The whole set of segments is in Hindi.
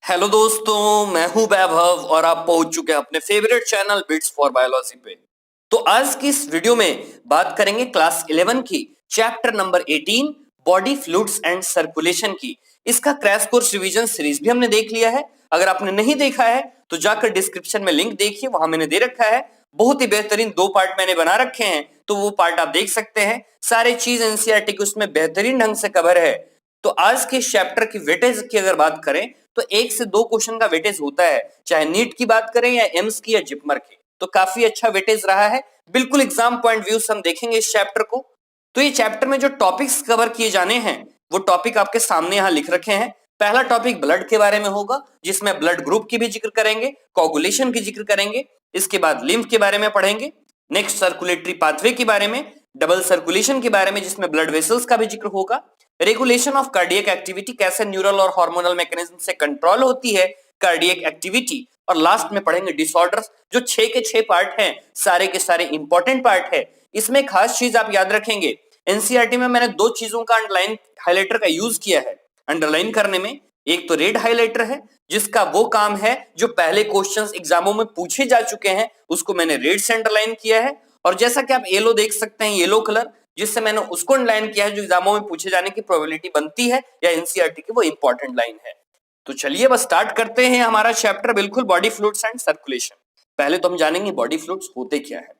हेलो दोस्तों, मैं हूं वैभव और आप पहुंच चुके हैं अपने favourite channel bits for biology पे। तो आज की इस वीडियो में बात करेंगे क्लास 11 की chapter number 18 body fluids and circulation की। इसका क्रैश कोर्स रिवीजन सीरीज भी हमने देख लिया है। अगर आपने नहीं देखा है तो जाकर डिस्क्रिप्शन में लिंक देखिए, वहां मैंने दे रखा है। बहुत ही बेहतरीन 2 पार्ट मैंने बना रखे हैं, तो वो पार्ट आप देख सकते हैं। सारे चीज एनसीईआरटी की उसमें बेहतरीन ढंग से कवर है। तो आज के चैप्टर की वेटेज की अगर बात करें तो 1 से 2 क्वेश्चन का वेटेज होता है, चाहे नीट की बात करें या एम्स की या जिपमर की। तो काफी अच्छा वेटेज रहा है। बिल्कुल एग्जाम पॉइंट व्यू से हम देखेंगे इस चैप्टर को। तो ये चैप्टर में जो टॉपिक्स कवर किए जाने हैं वो टॉपिक आपके सामने यहाँ लिख रखे हैं। पहला टॉपिक ब्लड के बारे में होगा, जिसमें ब्लड ग्रुप की भी जिक्र करेंगे, कोगुलेशन की जिक्र करेंगे। इसके बाद लिम्फ के बारे में पढ़ेंगे। नेक्स्ट सर्कुलेटरी पाथवे के बारे में, डबल सर्कुलेशन के बारे में जिसमें ब्लड वेसल्स का भी जिक्र होगा, रेगुलेशन ऑफ कार्डियक एक्टिविटी, कैसे न्यूरल और हार्मोनल मैकेनिज्म से कंट्रोल होती है कार्डियक एक्टिविटी, और लास्ट में पढ़ेंगे डिसऑर्डर्स। जो 6 के 6 पार्ट हैं, सारे के सारे इंपॉर्टेंट पार्ट है। इसमें खास चीज आप याद रखेंगे, एनसीईआरटी में मैंने 2 चीजों का अंडरलाइन हाइलाइटर का यूज किया है अंडरलाइन करने में। एक तो रेड हाइलाइटर है, जिसका वो काम है जो पहले क्वेश्चंस एग्जामों में पूछे जा चुके हैं, उसको मैंने रेड से अंडरलाइन किया है। और जैसा कि आप येलो देख सकते हैं, येलो कलर, जिससे मैंने उसको अंडरलाइन किया है जो एग्जामों में पूछे जाने की प्रोबेबिलिटी बनती है या एनसीईआरटी की वो इंपॉर्टेंट लाइन है। तो चलिए बस स्टार्ट करते हैं हमारा चैप्टर, बिल्कुल बॉडी फ्लूइड्स एंड सर्कुलेशन। पहले तो हम जानेंगे बॉडी फ्लूइड्स होते क्या है।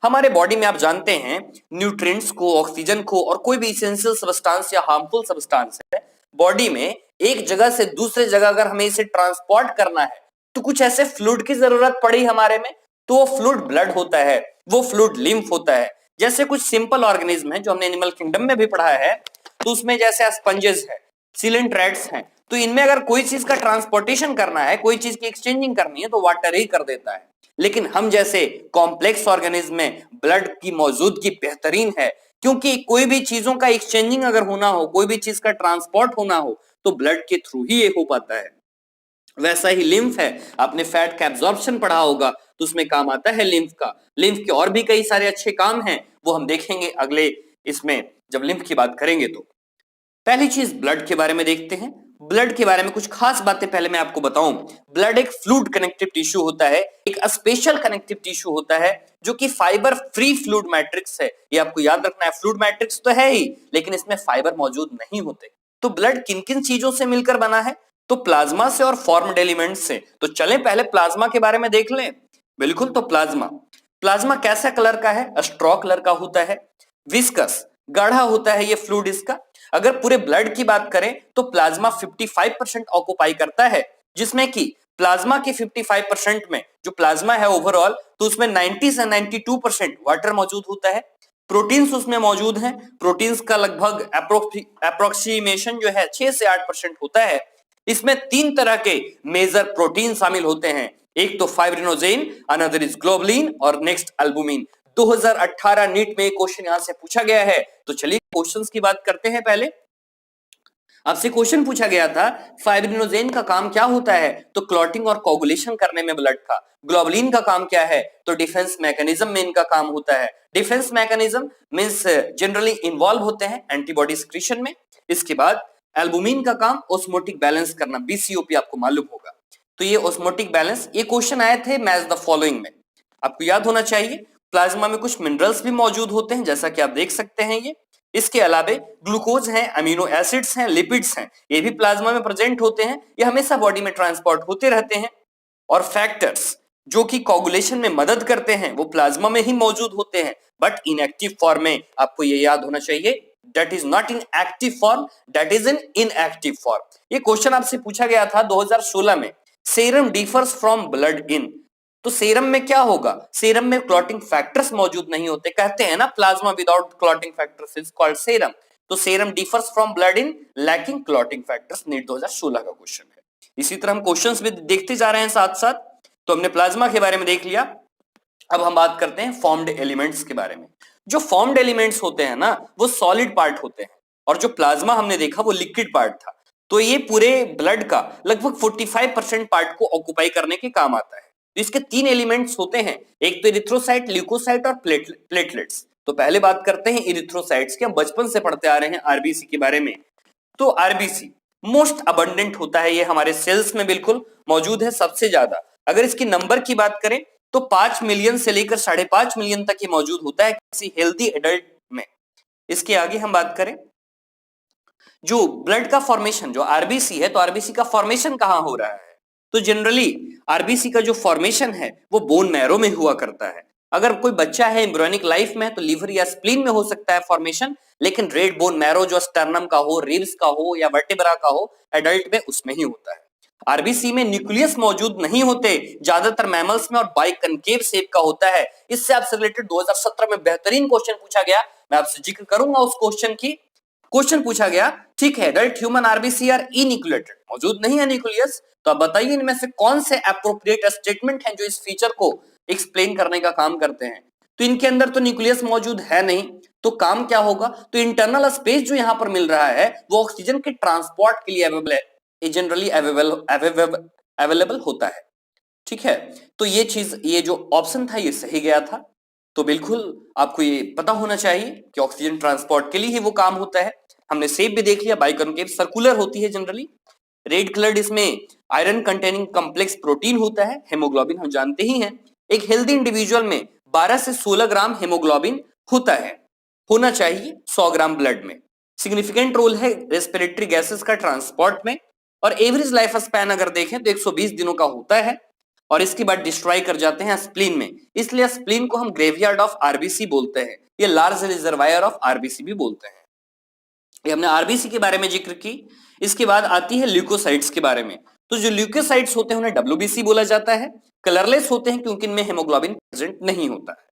हमारे बॉडी में आप जानते हैं न्यूट्रिएंट्स को, ऑक्सीजन को और कोई भी इसेंशियल सब्सटेंस या हार्मफुल सब्सटेंस है, बॉडी में एक जगह से दूसरे जगह अगर हमें इसे ट्रांसपोर्ट करना है तो कुछ ऐसे फ्लूइड की जरूरत पड़ी हमारे में। तो वो फ्लूइड ब्लड होता है, वो फ्लूइड लिम्फ होता है। जैसे कुछ सिंपल ऑर्गेनिज्म है जो हमने एनिमल किंगडम में भी पढ़ा है, तो उसमें जैसे स्पंजेस है, सिलेंट्रेट्स हैं, तो इनमें अगर कोई चीज का ट्रांसपोर्टेशन करना है, कोई चीज की एक्सचेंजिंग करनी है तो वाटर ही कर देता है। लेकिन हम जैसे कॉम्प्लेक्स ऑर्गेनिज्म में ब्लड की मौजूदगी बेहतरीन है, क्योंकि कोई भी चीजों का एक्सचेंजिंग अगर होना हो, कोई भी चीज का ट्रांसपोर्ट होना हो तो ब्लड के थ्रू ही ये हो पाता है। वैसा ही लिम्फ है, आपने फैट का एब्जॉर्प्शन पढ़ा होगा, तो उसमें काम आता है लिम्फ का। लिम्फ के और भी कई सारे अच्छे काम हैं, वो हम देखेंगे अगले इसमें जब लिम्फ की बात करेंगे। तो पहली चीज ब्लड के बारे में देखते हैं। ब्लड के बारे में कुछ खास बातें पहले मैं आपको बताऊं। ब्लड एक फ्लूइड कनेक्टिव टिश्यू होता है, एक स्पेशल कनेक्टिव टिश्यू होता है जो कि फाइबर फ्री फ्लूइड मैट्रिक्स है। ये आपको याद रखना है, फ्लूइड मैट्रिक्स तो है ही लेकिन इसमें फाइबर मौजूद नहीं होते। तो ब्लड किन किन चीजों से मिलकर बना है? तो प्लाज्मा से और फॉर्म्ड एलिमेंट्स से। तो चलें पहले प्लाज्मा के बारे में देख लें। बिल्कुल, तो प्लाज्मा प्लाज्मा कैसा कलर का है? स्ट्रॉ कलर का होता है। विस्कस, गाढ़ा होता है ये फ्लूइड इसका। अगर पूरे ब्लड की बात करें तो प्लाज्मा 55% ऑक्युपाई करता है, जिसमें कि प्लाज्मा के 55% में जो प्लाज्मा है ओवरऑल, तो उसमें 90 से 92% वाटर मौजूद होता है। प्रोटीन्स उसमें मौजूद हैं। प्रोटीन्स का लगभग अप्रोक्सीमेशन जो है 6 से 8% होता है। इसमें 3 तरह के मेजर प्रोटीन शामिल होते हैं, एक तो फाइब्रिनोजेन, अनदर इज ग्लोबुलिन और नेक्स्ट एल्बुमिन। 2018 नीट में क्वेश्चन यहां से पूछा गया है। तो चलिए क्वेश्चंस की बात करते हैं। पहले आपसे क्वेश्चन पूछा गया था फाइब्रिनोजेन का काम क्या होता है? तो क्लॉटिंग और कोगुलेशन करने में ब्लड का। ग्लोबुलिन का काम क्या है? तो डिफेंस मैकेनिज्म में इनका काम होता है। Defence mechanism means generally involve होते हैं एंटीबॉडी सिक्रीशन में। इसके बाद एल्बुमिन का काम ऑस्मोटिक बैलेंस करना, बीसीओपी आपको मालूम होगा। तो ये ऑस्मोटिक बैलेंस, ये क्वेश्चन आए थे मैच द फॉलोइंग में, आपको याद होना चाहिए। प्लाज्मा में कुछ मिनरल्स भी मौजूद होते हैं, जैसा कि आप देख सकते हैं ये। इसके अलावे ग्लूकोज हैं, अमीनो एसिड्स हैं, लिपिड्स हैं, ये भी प्लाज्मा में प्रेजेंट होते हैं। ये हमेशा बॉडी में ट्रांसपोर्ट होते रहते हैं। और फैक्टर्स जो कि कोगुलेशन में मदद करते हैं वो प्लाज्मा में ही मौजूद होते हैं, बट इनएक्टिव फॉर्म में। आपको ये याद होना चाहिए, that is not in active form, that is in inactive form. ये क्वेश्चन आपसे पूछा गया था 2016 में। सेरम डिफर्स फ्रॉम ब्लड इन। तो सीरम में क्या होगा? सीरम में क्लॉटिंग फैक्टर्स मौजूद नहीं होते। कहते हैं ना, plasma without clotting factors is called serum. तो serum differs from blood in lacking clotting factors. NEET 2016 का क्वेश्चन है। इसी तरह हम क्वेश्चंस भी देखते जा रहे हैं साथ साथ। तो हमने प्लाज्मा के बारे में देख लिया। अब हम बात करते हैं फॉर्म्ड एलिमेंट्स के बारे में। जो फॉर्म्ड एलिमेंट्स होते हैं ना, वो सॉलिड पार्ट होते हैं, और जो प्लाज्मा हमने देखा वो लिक्विड पार्ट था। तो ये पूरे ब्लड का लगभग 45% पार्ट को ऑक्युपाई करने के काम आता है। इसके 3 एलिमेंट्स होते हैं, एक तो इरिथ्रोसाइट, ल्यूकोसाइट और प्लेटलेट्स। तो पहले बात करते हैं इरिथ्रोसाइट्स की। हम बचपन से पढ़ते आ रहे हैं आरबीसी के बारे में। तो आरबीसी मोस्ट अबंडेंट होता है ये हमारे सेल्स में, बिल्कुल मौजूद है सबसे ज्यादा। अगर इसकी नंबर की बात करें तो 5 मिलियन से लेकर 5.5 मिलियन तक ये मौजूद होता है किसी हेल्दी एडल्ट में। इसके आगे हम बात करें जो ब्लड का फॉर्मेशन, जो आरबीसी है, तो आरबीसी का फॉर्मेशन कहां हो रहा है? तो जनरली आरबीसी का जो फॉर्मेशन है वो बोन मैरो में हुआ करता है। अगर कोई बच्चा है एम्ब्रियोनिक लाइफ में तो लीवर या स्प्लीन में हो सकता है फॉर्मेशन, लेकिन रेड बोन मैरो जो स्टर्नम का हो, रिब्स का हो या वर्टेब्रा का हो, एडल्ट में उसमें ही होता है। आरबीसी में न्यूक्लियस मौजूद नहीं होते, ज्यादातर मैमल्स में, और बाइकनकेव शेप का होता है। इससे आपसे रिलेटेड 2017 में बेहतरीन क्वेश्चन पूछा गया, मैं आपसे जिक्र करूंगा उस क्वेश्चन की। क्वेश्चन पूछा गया, ठीक है, एडल्ट ह्यूमन आरबीसी आर इन्यूक्लिएटेड, मौजूद नहीं है न्यूक्लियस, तो आप बताइए इनमें से कौन से एप्रोप्रिएट स्टेटमेंट हैं जो इस फीचर को एक्सप्लेन करने का काम करते हैं? तो इनके अंदर तो न्यूक्लियस मौजूद है नहीं, तो काम क्या होगा? तो इंटरनल स्पेस जो यहां पर मिल रहा है वो ऑक्सीजन के ट्रांसपोर्ट के लिए अवेलेबल है, जनरली अवेलेबल होता है। ठीक है, तो ये चीज, ये जो ऑप्शन था ये सही गया था। तो बिल्कुल आपको ये पता होना चाहिए कि ऑक्सीजन ट्रांसपोर्ट के लिए ही वो काम होता है। हमने शेप भी देख लिया, बाइकॉन्केव सर्कुलर होती है जनरली। रेड कलर्ड इसमें आयरन कंटेनिंग कॉम्प्लेक्स प्रोटीन होता है, हेमोग्लोबिन हम जानते ही हैं। एक हेल्दी इंडिविजुअल में 12 से 16 ग्राम हेमोग्लोबिन होता है, होना चाहिए 100 ग्राम ब्लड में। सिग्निफिकेंट रोल है रेस्पिरेटरी गैसेस का ट्रांसपोर्ट में। और एवरेज लाइफ स्पैन अगर देखें तो 120 दिनों का होता है, और इसके बाद डिस्ट्रॉय कर जाते हैं स्प्लीन में, इसलिए स्प्लीन को हम ग्रेवयार्ड ऑफ आरबीसी बोलते हैं, ये लार्ज रिजर्वायर ऑफ आरबीसी भी बोलते हैं। ये हमने आरबीसी के बारे में जिक्र की। इसके बाद आती है ल्यूकोसाइट्स के बारे में। तो जो ल्यूकोसाइट्स होते हैं उन्हें डब्ल्यूबीसी बोला जाता है। कलरलेस होते हैं क्योंकि इनमें हेमोग्लोबिन प्रेजेंट नहीं होता है।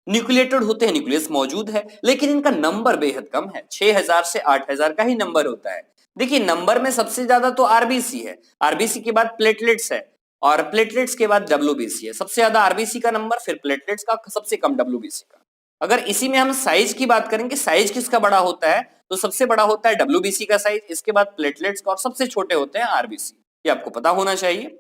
न्यूक्लिएटेड होते हैं, न्यूक्लियस मौजूद है, लेकिन इनका नंबर बेहद कम है, 6000 से 8000 का ही नंबर होता है। देखिए नंबर में सबसे ज्यादा तो आरबीसी है, आरबीसी के बाद प्लेटलेट्स है, और प्लेटलेट्स के बाद डब्ल्यूबीसी है। सबसे ज्यादा आरबीसी का नंबर, फिर प्लेटलेट्स का, सबसे कम डब्ल्यूबीसी का। अगर इसी में हम साइज की बात करें कि साइज किसका बड़ा होता है, तो सबसे बड़ा होता है डब्ल्यूबीसी का साइज, इसके बाद प्लेटलेट्स का, और सबसे छोटे होते हैं आरबीसी। ये आपको पता होना चाहिए।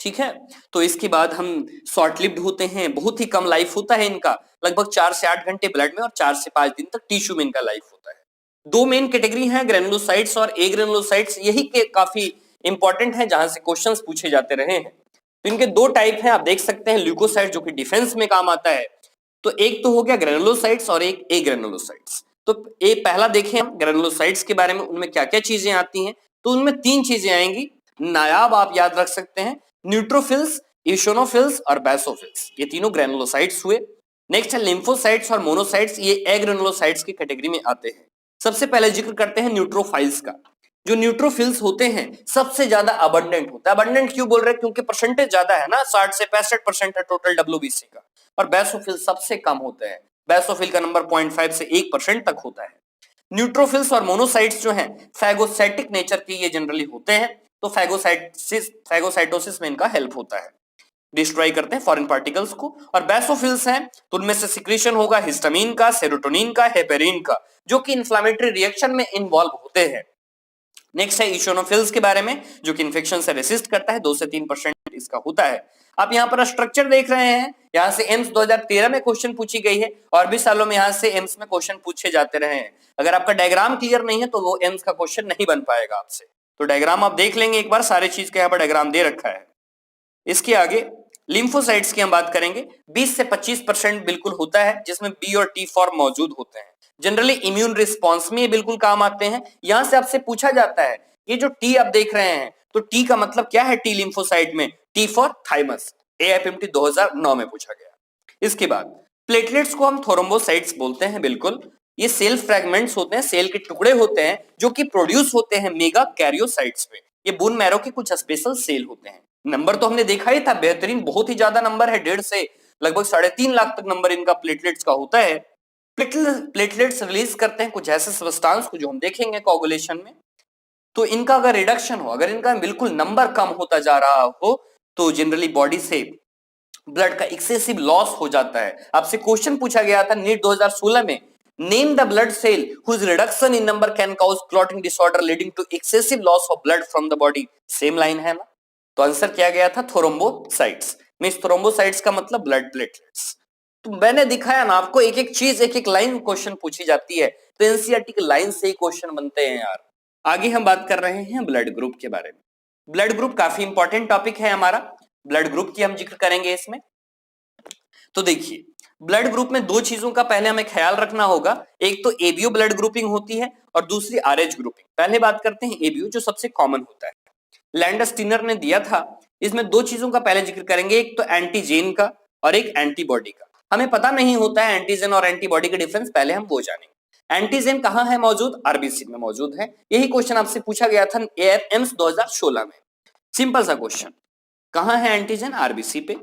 ठीक है, तो इसके बाद हम शॉर्ट लिव्ड होते हैं, बहुत ही कम लाइफ होता है इनका, लगभग 4 से 8 घंटे ब्लड में और 4 से 5 दिन तक टिश्यू में इनका लाइफ होता है। दो मेन कैटेगरी हैं, ग्रेनुलोसाइट्स और एग्रेनुलोसाइट्स, यही के काफी इंपॉर्टेंट है जहां से क्वेश्चंस पूछे जाते रहे हैं। तो इनके दो टाइप हैं, आप देख सकते हैं। ल्यूकोसाइट जो कि डिफेंस में काम आता है, तो एक तो हो गया ग्रेनुलोसाइट्स और एक एग्रेनुलोसाइट्स। तो ये पहला देखें हम ग्रेनुलोसाइट्स के बारे में, उनमें क्या क्या चीजें आती हैं। तो उनमें 3 चीजें आएंगी, नायाब आप याद रख सकते हैं, न्यूट्रोफिल्स, इशोनोफिल्स और बेसोफिल्स, ये तीनों ग्रेनुलोसाइट्स हुए। नेक्स्ट है लिम्फोसाइट्स और मोनोसाइट्स, ये एग्रेनुलोसाइट्स की कैटेगरी में आते हैं। सबसे पहले जिक्र करते हैं न्यूट्रोफाइल्स का। जो न्यूट्रोफिल्स होते हैं सबसे ज्यादा अबंडेंट होता है। अबंडेंट क्यों बोल रहे हैं? क्योंकि परसेंटेज ज्यादा है ना, 60 से 65% है टोटल डब्ल्यूबीसी का। और बेसोफिल सबसे कम होते हैं, बेसोफिल का नंबर 0.5 से 1% तक होता है। न्यूट्रोफिल्स और मोनोसाइट्स जो हैं फैगोसाइटिक नेचर के ये जनरली होते हैं, तो फैगोसाइटोसिस में इनका हेल्प होता है, डिस्ट्रॉय करते हैं फॉरेन पार्टिकल्स को। और बेसोफिल्स हैं तो उनमें से सिक्रीशन होगा हिस्टामिन का, सेरोटोनिन का, हेपेरिन का, जो कि इंफ्लेमेटरी रिएक्शन में इन्वॉल्व होते हैं। नेक्स्ट है इशोनोफिल्स के बारे में, जो कि इन्फेक्शन से रेसिस्ट करता है, 2 से 3% इसका होता है। आप यहाँ पर स्ट्रक्चर देख रहे हैं, यहाँ से एम्स 2013 में क्वेश्चन पूछी गई है, और भी सालों में यहाँ से एम्स में क्वेश्चन पूछे जाते रहे हैं। अगर आपका डायग्राम क्लियर नहीं है तो वो एम्स का क्वेश्चन नहीं बन पाएगा आपसे। तो डायग्राम आप देख लेंगे एक बार, सारे चीज का यहाँ पर डायग्राम दे रखा है। इसके आगे लिम्फोसाइट्स की हम बात करेंगे, 20 से 25% बिल्कुल होता है, जिसमें बी और टी फॉर्म मौजूद होते हैं। जनरली इम्यून रिस्पॉन्स में ये बिल्कुल काम आते हैं। यहां से आपसे पूछा जाता है, ये जो टी आप देख रहे हैं, तो टी का मतलब क्या है टी लिम्फोसाइट में? टी फॉर थाइमस, एएफएमटी 2009 में पूछा गया। इसके बाद प्लेटलेट्स को हम थ्रोम्बोसाइट्स बोलते हैं। बिल्कुल, ये सेल फ्रैगमेंट्स होते हैं, सेल के टुकड़े होते हैं जो कि प्रोड्यूस होते हैं मेगा कैरियोसाइट्स में। ये बोन मैरो के कुछ स्पेशल सेल होते हैं। नंबर तो हमने देखा ही था, बेहतरीन, बहुत ही ज्यादा नंबर है, 1.5 से लगभग 3.5 लाख तक नंबर इनका प्लेटलेट्स का होता है। प्लेटलेट्स रिलीज करते हैं कुछ ऐसे सब्सटेंस को जो हम देखेंगे कोगुलेशन में। तो इनका अगर रिडक्शन हो, अगर इनका बिल्कुल नंबर कम होता जा रहा हो, तो जनरली बॉडी से ब्लड का एक्सेसिव लॉस हो जाता है। आपसे क्वेश्चन पूछा गया था नीट 2016 में, name the blood cell whose reduction in number can cause clotting disorder leading to excessive loss of blood from the body. Same line है ना, तो आंसर क्या गया था? थ्रोम्बोसाइट्स। मींस थ्रोम्बोसाइट्स का मतलब ब्लड प्लेटलेट्स। तो मैंने दिखाया ना आपको, एक एक चीज, एक एक लाइन क्वेश्चन पूछी जाती है, तो एनसीईआरटी की लाइन से ही क्वेश्चन बनते हैं यार। आगे हम बात कर रहे हैं ब्लड ग्रुप के बारे में। ब्लड ग्रुप काफी इंपॉर्टेंट टॉपिक है हमारा, ब्लड ग्रुप की हम जिक्र करेंगे इसमें। तो देखिए, ब्लड ग्रुप में दो चीजों का पहले हमें ख्याल रखना होगा, एक तो एबीओ ब्लड ग्रुपिंग होती है और दूसरी आरएच ग्रुपिंग। पहले बात करते हैं एबीओ, जो सबसे कॉमन होता है, लैंडस्टीनर ने दिया था। इसमें दो चीजों का पहले जिक्र करेंगे, एक तो एंटीजेन का और एक एंटीबॉडी का। हमें पता नहीं होता है एंटीजन और एंटीबॉडी का डिफरेंस, पहले हम वो जानेंगे। एंटीजन कहां है मौजूद? आरबीसी में मौजूद है। यही क्वेश्चन आपसे पूछा गया था एम्स 2016 में। सिंपल सा क्वेश्चन, कहां है एंटीजन? आरबीसी पे।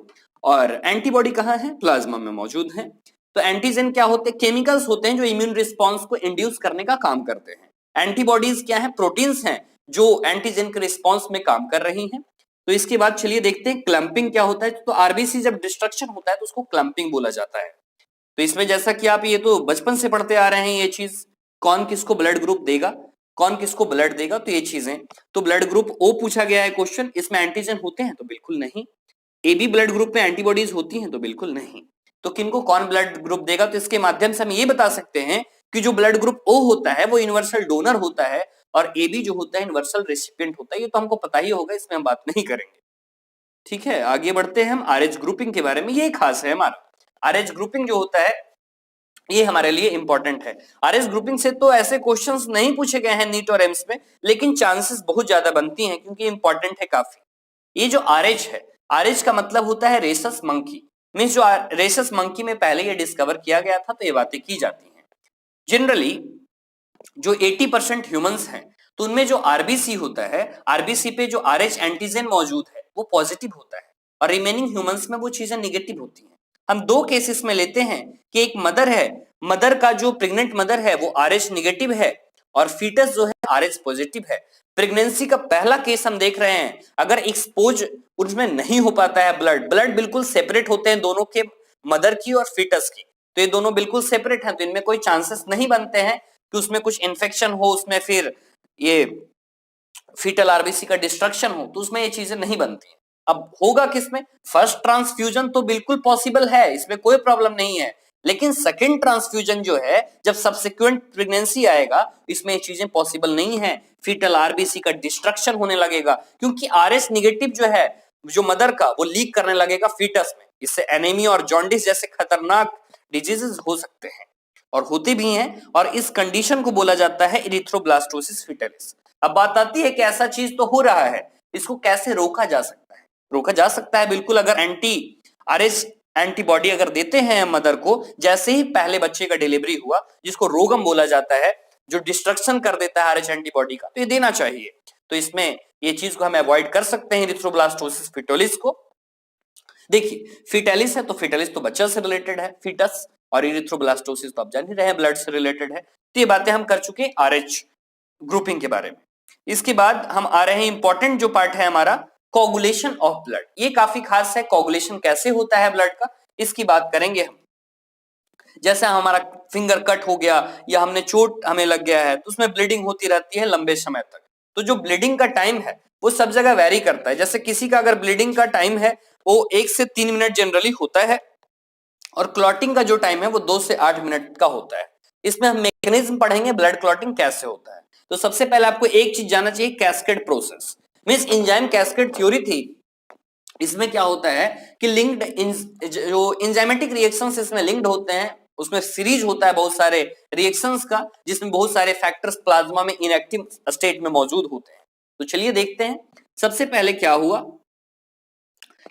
और एंटीबॉडी कहां है? प्लाज्मा में मौजूद है। तो एंटीजन क्या होते हैं? केमिकल्स होते हैं जो इम्यून रिस्पॉन्स को इंड्यूस करने का काम करते हैं। एंटीबॉडीज क्या है? प्रोटीन्स हैं जो एंटीजन के रिस्पॉन्स में काम कर रही हैं। तो इसके बाद चलिए देखते हैं क्लम्पिंग क्या होता है। तो आरबीसी जब डिस्ट्रक्शन होता है तो उसको क्लम्पिंग बोला जाता है। तो इसमें जैसा कि आप ये तो बचपन से पढ़ते आ रहे हैं ये चीज, कौन किसको ब्लड ग्रुप देगा, कौन किसको ब्लड देगा, तो ये चीजें। तो ब्लड ग्रुप ओ पूछा गया है क्वेश्चन, इसमें एंटीजन होते हैं? तो बिल्कुल नहीं। एबी ब्लड ग्रुप में एंटीबॉडीज होती हैं? तो बिल्कुल नहीं। तो किनको कौन ब्लड ग्रुप देगा? तो इसके माध्यम से हम ये बता सकते हैं कि जो ब्लड ग्रुप ओ होता है वो यूनिवर्सल डोनर होता है और एबी जो होता है यूनिवर्सल रेसिपिएंट होता है। ये तो हमको पता ही होगा, इसमें हम बात नहीं करेंगे। ठीक है, आगे बढ़ते हैं हम आरएच ग्रुपिंग के बारे में। ये खास है हमारा आरएच ग्रुपिंग जो होता है, ये हमारे लिए इंपॉर्टेंट है। आरएच ग्रुपिंग से तो ऐसे क्वेश्चंस नहीं पूछे गए हैं नीट और एम्स में, लेकिन चांसेस बहुत ज्यादा बनती हैं क्योंकि इंपॉर्टेंट है काफी। ये जो आरएच है, आरएच का मतलब होता है रेसस मंकी, मींस जो रेसस मंकी में पहले ये डिस्कवर किया गया था, तो ये बातें की जाती हैं। जनरली जो 80% ह्यूमंस हैं तो उनमें जो आरबीसी होता है, आरबीसी पे जो आरएच एंटीजन मौजूद है वो पॉजिटिव होता है और रिमेनिंग ह्यूमंस में वो चीजें निगेटिव होती हैं। हम दो केसेस में लेते हैं कि एक मदर है, मदर का जो प्रेग्नेंट मदर है वो आरएच निगेटिव है और फीटस जो है आरएच पॉजिटिव है। प्रेगनेंसी का पहला केस हम देख रहे हैं, अगर एक्सपोज उसमें नहीं हो पाता है, ब्लड बिल्कुल सेपरेट होते हैं दोनों के, मदर की और फीटस की, तो ये दोनों बिल्कुल सेपरेट हैं, तो इनमें कोई चांसेस नहीं बनते हैं कि उसमें कुछ इन्फेक्शन हो, उसमें फिर ये फीटल आरबीसी का डिस्ट्रक्शन हो, तो उसमें ये चीजें नहीं बनती। अब होगा किसमें? फर्स्ट ट्रांसफ्यूजन तो बिल्कुल पॉसिबल है, इसमें कोई प्रॉब्लम नहीं है, लेकिन सेकंड ट्रांसफ्यूजन जो है, जब सब्सिक्वेंट प्रेगनेंसी आएगा, इसमें ये चीजें पॉसिबल नहीं है, फीटल आरबीसी का डिस्ट्रक्शन होने लगेगा, क्योंकि आरएच निगेटिव जो है जो मदर का, वो लीक करने लगेगा फीटस में। इससे एनीमिया और जॉन्डिस जैसे खतरनाक डिजीजेस हो सकते हैं और होते भी हैं, और इस कंडीशन को बोला जाता है इरिथ्रोब्लास्टोसिस फीटलिस। अब बात आती है कि ऐसा चीज तो हो रहा है, इसको कैसे रोका जा सकता है? रोका जा सकता है बिल्कुल, अगर आरएच एंटीबॉडी अगर देते हैं मदर को, जैसे ही पहले बच्चे का डिलीवरी हुआ, जिसको रोगम बोला जाता है, जो डिस्ट्रक्शन कर देता है आरएच एंटीबॉडी का, तो ये देना चाहिए। तो इसमें ये चीज को हम अवॉइड कर सकते हैं, इरिथ्रोब्लास्टोसिस फीटलिस को। देखिए, फीटलिस है तो फीटलिस तो बच्चा से रिलेटेड है, फीटस, और इरिथ्रोब्लास्टोसिस तो आप जान ही रहे हैं ब्लड से रिलेटेड है। तो ये बातें हम कर चुके हैं आरएच ग्रुपिंग के बारे में। इसके बाद हम आ रहे हैं इंपॉर्टेंट जो पार्ट है हमारा, कोगुलेशन ऑफ ब्लड। ये काफी खास है, कोगुलेशन कैसे होता है ब्लड का, इसकी बात करेंगे हम। जैसे हमारा फिंगर कट हो गया या हमने चोट हमें लग गया है, तो उसमें ब्लीडिंग होती रहती है लंबे समय तक। तो जो ब्लीडिंग का टाइम है वो सब जगह वेरी करता है। जैसे किसी का अगर ब्लीडिंग का टाइम है वो 1 से 3 मिनट जनरली होता है, और क्लॉटिंग का जो टाइम है वो 2 से 8 मिनट का होता है। इसमें हम मैकेनिज्म पढ़ेंगे ब्लड क्लॉटिंग कैसे होता है। तो सबसे पहले आपको एक चीज जानना चाहिए, cascade process, means enzyme cascade theory थी। इसमें क्या होता है कि लिंक्ड जो एंजाइमेटिक रिएक्शंस इसमें लिंक्ड होते हैं, उसमें सीरीज होता है बहुत सारे रिएक्शंस का, जिसमें बहुत सारे फैक्टर्स प्लाज्मा में इनएक्टिव स्टेट में मौजूद होते हैं। तो चलिए देखते हैं। सबसे पहले क्या हुआ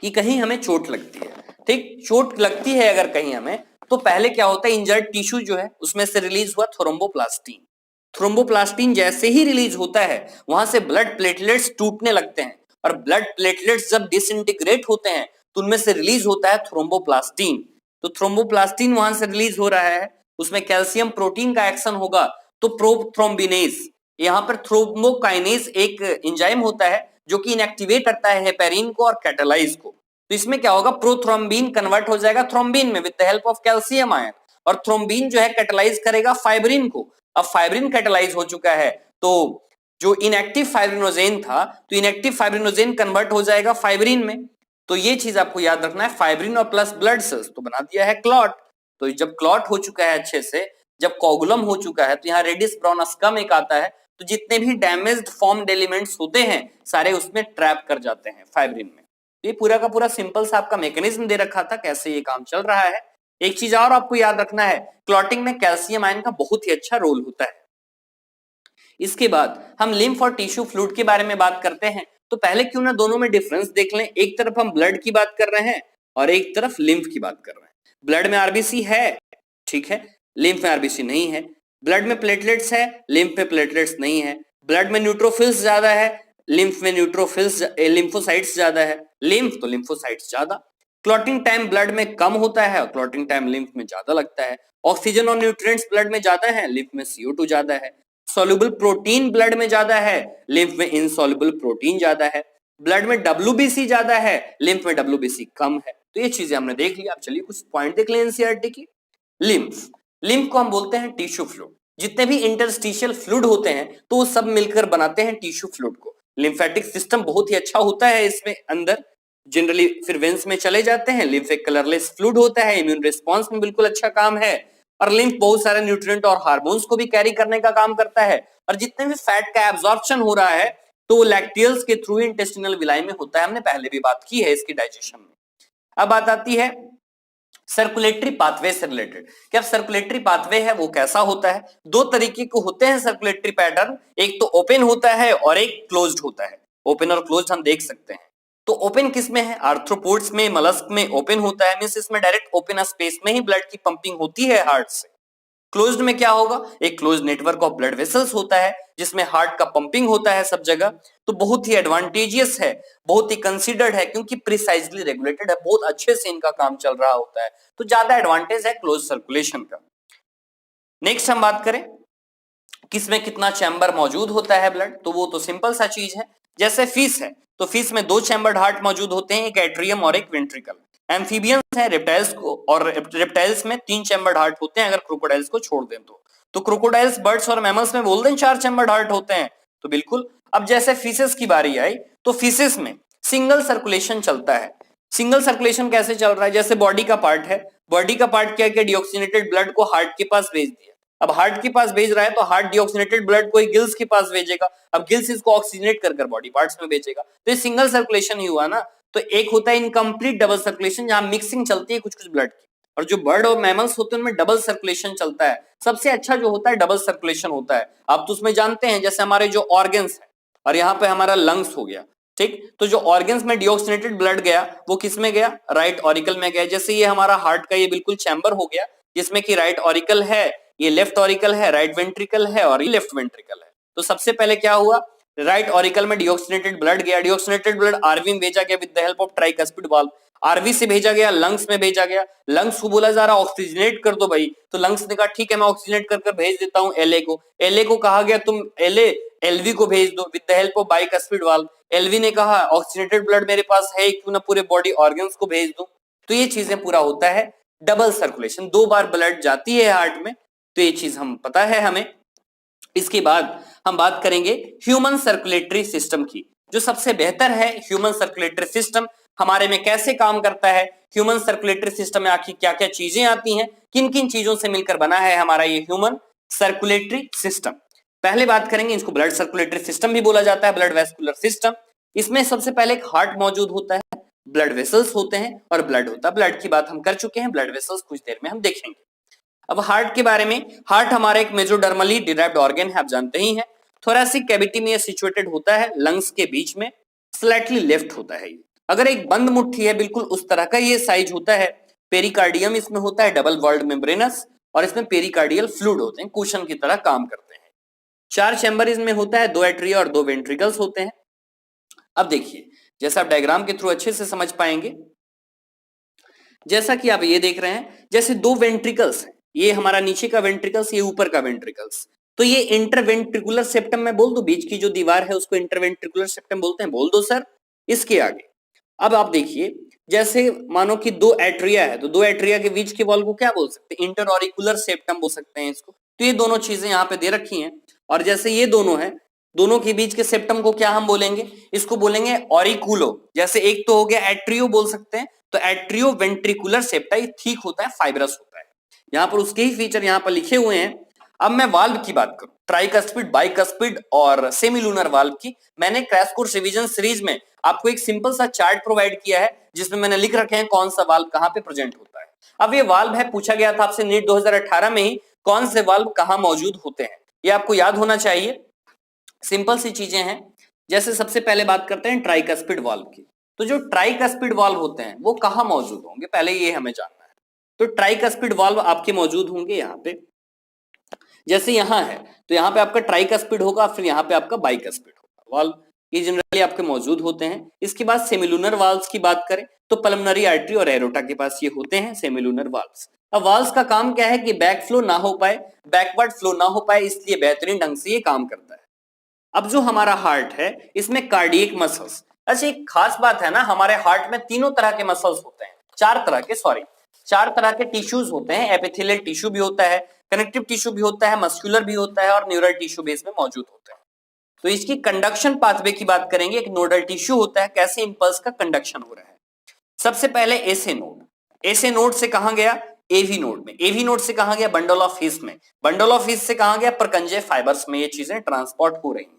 कि कहीं हमें चोट लगती है, ठीक, चोट लगती है अगर कहीं हमें, तो पहले क्या होता है, इंजर्ड टिश्यू जो है उसमें से रिलीज हुआ थ्रोम्बोप्लास्टिन। थ्रोम्बोप्लास्टिन जैसे ही रिलीज होता है, वहां से ब्लड प्लेटलेट्स टूटने लगते हैं, और ब्लड प्लेटलेट्स जब डिसइंटीग्रेट होते हैं तो उनमें से रिलीज होता है थ्रोम्बोप्लास्टिन। तो थ्रोम्बोप्लास्टिन वहां से रिलीज हो रहा है, उसमें कैल्शियम प्रोटीन का एक्शन होगा, तो प्रोथ्रोम्बिनेज, यहाँ पर थ्रोम्बोकाइनेज एक एंजाइम होता है जो कि इनएक्टिवेट करता है हेपेरिन को और कैटालाइज को। तो इसमें क्या होगा, प्रोथ्रोम्बिन कन्वर्ट हो जाएगा थ्रोम्बिन में with the help of calcium ion, और थ्रोम्बिन जो है कैटालाइज करेगा फाइब्रिन को। अब फाइब्रिन कैटालाइज हो चुका है, तो जो इनएक्टिव फाइब्रिनोजेन था, तो इनएक्टिव फाइब्रिनोजेन कन्वर्ट हो जाएगा फाइब्रिन में। तो ये चीज आपको याद रखना है, फाइब्रिन और प्लस ब्लड सेल्स तो बना दिया है क्लॉट। तो जब क्लॉट हो चुका है अच्छे से, जब कोगुलम हो चुका है, तो यहाँ रेडिस ब्राउन स्कम एक आता है, तो जितने भी डैमेज्ड फॉर्म्ड एलिमेंट्स होते हैं सारे उसमें ट्रैप कर जाते हैं फाइब्रिन में। ये पूरा का पूरा सिंपल सा आपका मैकेनिज्म दे रखा था कैसे ये काम चल रहा है। एक चीज और आपको याद रखना है, क्लॉटिंग में कैल्शियम आयन का बहुत ही अच्छा रोल होता है। इसके बाद हम लिम्फ और टिश्यू फ्लूइड के बारे में बात करते हैं। तो पहले क्यों ना दोनों में डिफरेंस देख लें। एक तरफ हम ब्लड की बात कर रहे हैं और एक तरफ लिम्फ की बात कर रहे हैं। ब्लड में आरबीसी है, ठीक है, लिम्फ में आरबीसी नहीं है। ब्लड में प्लेटलेट्स है, लिम्फ में प्लेटलेट्स नहीं है। ब्लड में न्यूट्रोफिल्स ज्यादा है, लिम्फ में न्यूट्रोफिल्स लिम्फोसाइट्स ज्यादा है। लिम्फ तो लिम्फोसाइट्स ज्यादा। क्लॉटिंग टाइम ब्लड में कम होता है और क्लॉटिंग टाइम लिम्फ में ज्यादा लगता है। ऑक्सीजन और न्यूट्रिएंट्स ब्लड में ज्यादा है, लिम्फ में CO2 ज्यादा है। सॉल्युबल प्रोटीन ब्लड में ज्यादा है, लिम्फ में इनसॉल्युबल प्रोटीन ज्यादा है। ब्लड में WBC ज्यादा है, लिम्फ में WBC कम है। तो ये चीजें हमने देख लिया। अब चलिए कुछ पॉइंट देख लें एनसीईआरटी की। लिम्फ, लिम्फ को हम बोलते हैं टिश्यू फ्लूइड। जितने भी इंटरस्टिशियल फ्लूइड होते हैं तो वो सब मिलकर बनाते हैं टिश्यू फ्लूइड को। लिम्फेटिक सिस्टम बहुत ही अच्छा होता है इसमें अंदर, जनरली फिर वेंस में चले जाते हैं। लिम्फ एक कलरलेस फ्लूइड होता है, इम्यून रिस्पांस में बिल्कुल अच्छा काम है। और लिम्फ बहुत सारे न्यूट्रिएंट और हार्मोन्स को भी कैरी करने का काम करता है। और जितने भी फैट का एब्जॉर्प्शन हो रहा है तो वो लैक्टियल्स के थ्रू इंटेस्टिनल विलाई में होता है। हमने पहले भी बात की है इसकी डाइजेशन में। अब बात आती है सर्कुलेटरी पाथवे से रिलेटेड। क्या सर्कुलेटरी पाथवे है वो कैसा होता है। दो तरीके के होते हैं सर्कुलेटरी पैटर्न, एक तो ओपन होता है और एक क्लोज्ड होता है। ओपन और क्लोज्ड हम देख सकते हैं। तो ओपन किस में है, आर्थ्रोपोड्स में, मलस्क में ओपन होता है, मींस इसमें डायरेक्ट ओपन स्पेस में ही ब्लड की पंपिंग होती है हार्ट से। क्लोज्ड में क्या होगा, एक closed network of blood vessels होता है जिसमें हार्ट का पंपिंग होता है सब जगह। तो बहुत ही एडवांटेजियस है, बहुत ही कंसीडर्ड है क्योंकि प्रिसाइजली रेगुलेटेड है, बहुत अच्छे से इनका काम चल रहा होता है। तो ज्यादा एडवांटेज है क्लोज सर्कुलेशन का। नेक्स्ट हम बात करें किसमें कितना चैम्बर मौजूद होता है ब्लड, तो वो तो सिंपल सा चीज है। जैसे फिश है तो फिश में 2 चैम्बर्ड हार्ट मौजूद होते हैं, एक एट्रियम और एक वेंट्रिकल। एम्फीबियंस है रेप्टाइल्स को, और रेप्टाइल्स में 3 चैम्बर्ड हार्ट होते हैं अगर क्रोकोडाइल्स को छोड़ दें तो क्रोकोडाइल्स, बर्ड्स और मैमल्स में बोल दें 4 चैम्बर्ड हार्ट होते हैं, तो बिल्कुल। अब जैसे फिशेस की बारी आई तो फिशेस में सिंगल सर्कुलेशन चलता है। सिंगल सर्कुलेशन कैसे चल रहा है, जैसे बॉडी का पार्ट है, बॉडी का पार्ट क्या है, डिऑक्सीनेटेड ब्लड को हार्ट के पास भेज दिया। अब हार्ट के पास भेज रहा है तो हार्ट डिऑक्सीनेटेड ब्लड को गिल्स के पास भेजेगा, अब गिल्स इसको ऑक्सीजनेट कर बॉडी पार्ट्स में भेजेगा। तो ये सिंगल सर्कुलेशन ही हुआ ना। तो एक होता है इनकम्प्लीट डबल सर्कुलेशन जहां मिक्सिंग चलती है कुछ कुछ ब्लड की, और जो बर्ड और मैमल्स होते हैं उनमें डबल सर्कुलेशन चलता है। सबसे अच्छा जो होता है डबल सर्कुलेशन होता है। आप तो उसमें जानते हैं जैसे हमारे जो ऑर्गन्स है और यहाँ पे हमारा लंग्स हो गया, ठीक, तो जो ऑर्गन्स में डिऑक्सीनेटेड ब्लड गया वो किस में गया, राइट ऑरिकल में गया। जैसे ये हमारा हार्ट का ये बिल्कुल चैम्बर हो गया जिसमें कि राइट ऑरिकल है, ये लेफ्ट ऑरिकल है, राइट वेंट्रिकल है और ये लेफ्ट वेंट्रिकल है। तो सबसे पहले क्या हुआ, राइट ऑरिकल में डिऑक्सीनेटेड ब्लड गया, डिऑक्सीनेटेड ब्लड आरवी में भेजा गया with the help of tricuspid valve, RV से भेजा गया लंग्स में भेजा गया। लंग्स को बोला जा रहा ऑक्सीजनेट कर दो भाई, तो लंग्स ने कहा ठीक है मैं ऑक्सीजनेट कर भेज देता हूं एलए को। एलए को कहा गया तुम एलए एलवी को भेज दो with the help of bicuspid valve. LV ने कहा ऑक्सीजनेटेड ब्लड मेरे पास है क्यों ना पूरे बॉडी ऑर्गन्स को भेज दूं। तो ये चीजें पूरा होता है डबल सर्कुलेशन, 2 बार ब्लड जाती है हार्ट में, तो ये चीज हम पता है हमें। इसके बाद हम बात करेंगे ह्यूमन सर्कुलेटरी सिस्टम की, जो सबसे बेहतर है। ह्यूमन सर्कुलेटरी सिस्टम हमारे में कैसे काम करता है, ह्यूमन सर्कुलेटरी सिस्टम में आखिर क्या क्या चीजें आती हैं, किन किन चीजों से मिलकर बना है हमारा ये ह्यूमन सर्कुलेटरी सिस्टम। पहले बात करेंगे, इसको ब्लड सर्कुलेटरी सिस्टम भी बोला जाता है, ब्लड वेस्कुलर सिस्टम। इसमें सबसे पहले एक हार्ट मौजूद होता है, ब्लड वेसल्स होते हैं और ब्लड होता है। ब्लड की बात हम कर चुके हैं, ब्लड वेसल्स कुछ देर में हम देखेंगे। अब हार्ट के बारे में, हार्ट हमारा एक मेसोडर्मली डिराइव्ड ऑर्गन है, आप जानते ही हैं। थोरैसिक कैविटी में ये सिचुएटेड होता है, लंग्स के बीच में, स्लाइटली लेफ्ट होता है। अगर एक बंद मुट्ठी है बिल्कुल उस तरह का ये साइज होता है। पेरिकार्डियम इसमें होता है डबल वॉल्ड मेम्ब्रेनस, और इसमें पेरिकार्डियल फ्लूइड होते हैं, कुशन की तरह काम करते हैं। 4 चैम्बर इसमें होता है, 2 एट्रिया और 2 वेंट्रिकल्स होते हैं। अब देखिए, जैसा आप डायग्राम के थ्रू अच्छे से समझ पाएंगे, जैसा कि आप ये देख रहे हैं, जैसे 2 वेंट्रिकल्स हैं, ये हमारा नीचे का वेंट्रिकल्स, ये ऊपर का वेंट्रिकल्स। तो ये इंटरवेंट्रिकुलर सेप्टम में बोल दो, बीच की जो दीवार है उसको इंटरवेंट्रिकुलर सेप्टम बोलते हैं, बोल दो सर। इसके आगे अब आप देखिए, जैसे मानो कि 2 एट्रिया है, तो 2 एट्रिया के बीच के वॉल को क्या बोल सकते हैं, इंटरऑरिकुलर सेप्टम बोल सकते हैं इसको। तो ये दोनों चीजें यहाँ पे दे रखी हैं। और जैसे ये दोनों है, दोनों के बीच के सेप्टम को क्या हम बोलेंगे, इसको बोलेंगे ऑरिकुलो। जैसे एक तो हो गया एट्रियो बोल सकते हैं, तो एट्रियो वेंट्रिकुलर सेप्टा, ये ठीक होता है, फाइब्रस होता है। यहाँ पर उसके ही फीचर यहाँ पर लिखे हुए हैं। अब मैं वाल्व की बात करूं, ट्राइकस्पिड, बाइकस्पिड और सेमीलूनर वाल्व की, मैंने क्रैश कोर्स रिवीजन सीरीज में आपको एक सिंपल सा चार्ट प्रोवाइड किया है जिसमें मैंने लिख रखे हैं कौन सा वाल्व कहां पे प्रेजेंट होता है। अब ये वाल्व है, पूछा गया था आपसे नीट 2018 में ही कौन से वाल्व कहां मौजूद होते हैं, ये आपको याद होना चाहिए। सिंपल सी चीजें हैं। जैसे सबसे पहले बात करते हैं ट्राइकस्पिड वाल्व की। तो जो ट्राइकस्पिड वाल्व होते हैं वो कहां मौजूद होंगे, पहले ये हमें जानना है। तो ट्राइकस्पिड वाल्व आपके मौजूद होंगे यहाँ पे, जैसे यहां है तो यहाँ पे आपका ट्राइकस्पिड होगा, फिर यहाँ पे आपका बाइकस्पिड होगा वाल्व, ये जनरली आपके मौजूद होते हैं। इसके बाद सेमिलूनर वाल्व्स की बात करें तो पल्मोनरी आर्टरी और एरोटा के पास ये होते हैं सेमिलूनर वाल्व्स। अब वाल्व्स का काम क्या है कि बैक फ्लो ना हो पाए, बैकवर्ड फ्लो ना हो पाए, इसलिए बेहतरीन ढंग से ये काम करता है। अब जो हमारा हार्ट है इसमें कार्डियक मसल्स, अच्छा एक खास बात है ना, हमारे हार्ट में तीनों तरह के मसल्स होते हैं, चार तरह के टिश्यूज होते हैं। एपिथेलियल टिश्यू भी होता है, कनेक्टिव टिश्यू भी होता है, मस्कुलर भी होता है और न्यूरल टिश्यू भी इसमें मौजूद होता है। तो इसकी कंडक्शन पाथवे की बात करेंगे, एक नोडल टिश्यू होता है, कैसे इंपल्स का कंडक्शन हो रहा है। सबसे पहले एसे नोड, एसे नोड से कहां गया, एवी नोड में, एवी नोड से कहां गया, बंडल ऑफ हिस में, बंडल ऑफ हिस से कहां गया, परकंजे फाइबर्स में, ये चीजें ट्रांसपोर्ट हो रही हैं।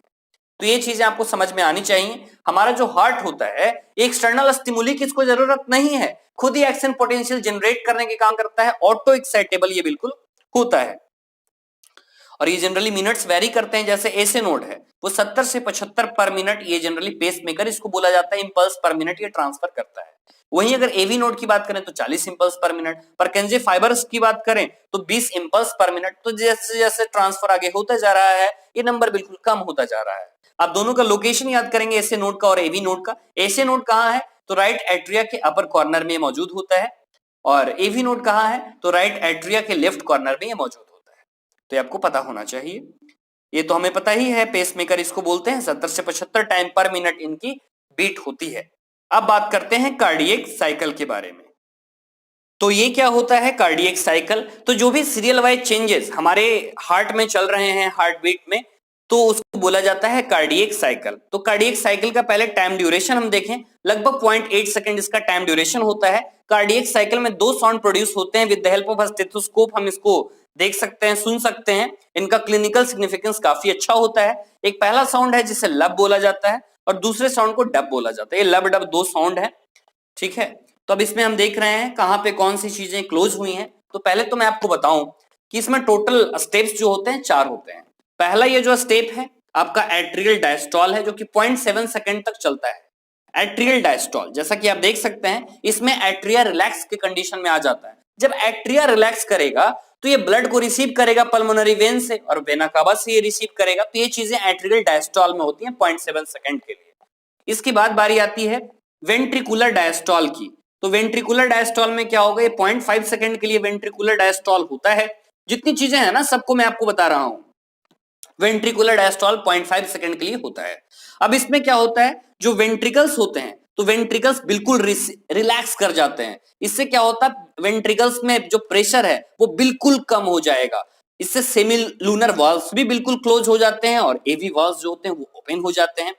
तो ये चीजें आपको समझ में आनी चाहिए। हमारा जो हार्ट होता है एक्सटर्नल स्टिमुली की इसको जरूरत नहीं है, खुद ही एक्शन पोटेंशियल जनरेट करने के काम करता है, ऑटो एक्साइटेबल ये बिल्कुल होता है। और ये जनरली मिनट्स वेरी करते हैं, जैसे ऐसे नोड है वो 70 से 75 पर मिनट, ये जनरली पेस मेकर इसको बोला जाता है, इंपल्स पर मिनट ये ट्रांसफर करता है। वहीं अगर एवी नोड की बात करें तो 40 इंपल्स पर मिनट, परकेंजे फाइबर्स की बात करें तो 20 इंपल्स पर मिनट। तो जैसे जैसे ट्रांसफर आगे होता जा रहा है ये नंबर बिल्कुल कम होता जा रहा है। आप दोनों का लोकेशन याद करेंगे, ऐसे नोड का और एवी नोड का। ऐसे नोड कहां है तो राइट एट्रिया के अपर कॉर्नर में मौजूद होता है, और एवी नोड कहां है तो राइट एट्रिया के लेफ्ट कॉर्नर में मौजूद होता है। तो ये आपको पता होना चाहिए, ये तो हमें पता ही है, पेसमेकर इसको बोलते हैं, 70 से 75 टाइम पर मिनट इनकी बीट होती है। अब बात करते हैं कार्डियक साइकिल के बारे में। तो ये क्या होता है कार्डियक साइकिल, तो जो भी सीरियल वाइज चेंजेस हमारे हार्ट में चल रहे हैं हार्ट बीट में, तो उसको बोला जाता है कार्डियक साइकिल। तो कार्डियक साइकिल का पहले टाइम ड्यूरेशन हम देखें, लगभग 0.8 सेकंड इसका टाइम ड्यूरेशन होता है। कार्डियक साइकिल में 2 साउंड प्रोड्यूस होते हैं, with the help of stethoscope हम इसको देख सकते हैं, सुन सकते हैं। इनका क्लिनिकल सिग्निफिकेंस काफी अच्छा होता है। एक पहला साउंड है जिसे लब बोला जाता है और दूसरे साउंड को डब बोला जाता है। ये लब डब 2 साउंड है, ठीक है। तो अब इसमें हम देख रहे हैं कहां पे कौन सी चीजें क्लोज हुई हैं। तो पहले तो मैं आपको बताऊं कि इसमें टोटल स्टेप्स जो होते हैं 4 होते हैं। पहला ये जो स्टेप है आपका एट्रियल डायस्टॉल है, जो कि 0.7 सेकंड तक चलता है। एट्रियल डायस्टॉल, जैसा कि आप देख सकते हैं इसमें एट्रिया रिलैक्स के कंडीशन में आ जाता है। जब एट्रिया रिलैक्स करेगा तो ये ब्लड को रिसीव करेगा पल्मोनरी वेन से और वेना कावा से ये रिसीव करेगा। तो ये चीजें एट्रियल डायस्टॉल में होती हैं 0.7 सेकंड के लिए। इसके बाद बारी आती है वेंट्रिकुलर डायस्टॉल की। तो वेंट्रिकुलर डायस्टॉल में क्या होगा, ये 0.5 सेकंड के लिए वेंट्रिकुलर डायस्टॉल होता है। जितनी चीजें हैं ना सबको मैं आपको बता रहा हूं, वेंट्रिकुलर डायस्टॉल 0.5 सेकंड के लिए होता है। अब इसमें क्या होता है, जो वेंट्रिकल्स होते हैं तो वेंट्रिकल्स बिल्कुल रिलैक्स कर जाते हैं। इससे क्या होता है, वेंट्रिकल्स में जो प्रेशर है वो बिल्कुल कम हो जाएगा। इससे सेमिलूनर वाल्व्स भी बिल्कुल क्लोज हो जाते हैं और एवी वाल्व्स जो होते हैं वो ओपन हो जाते हैं।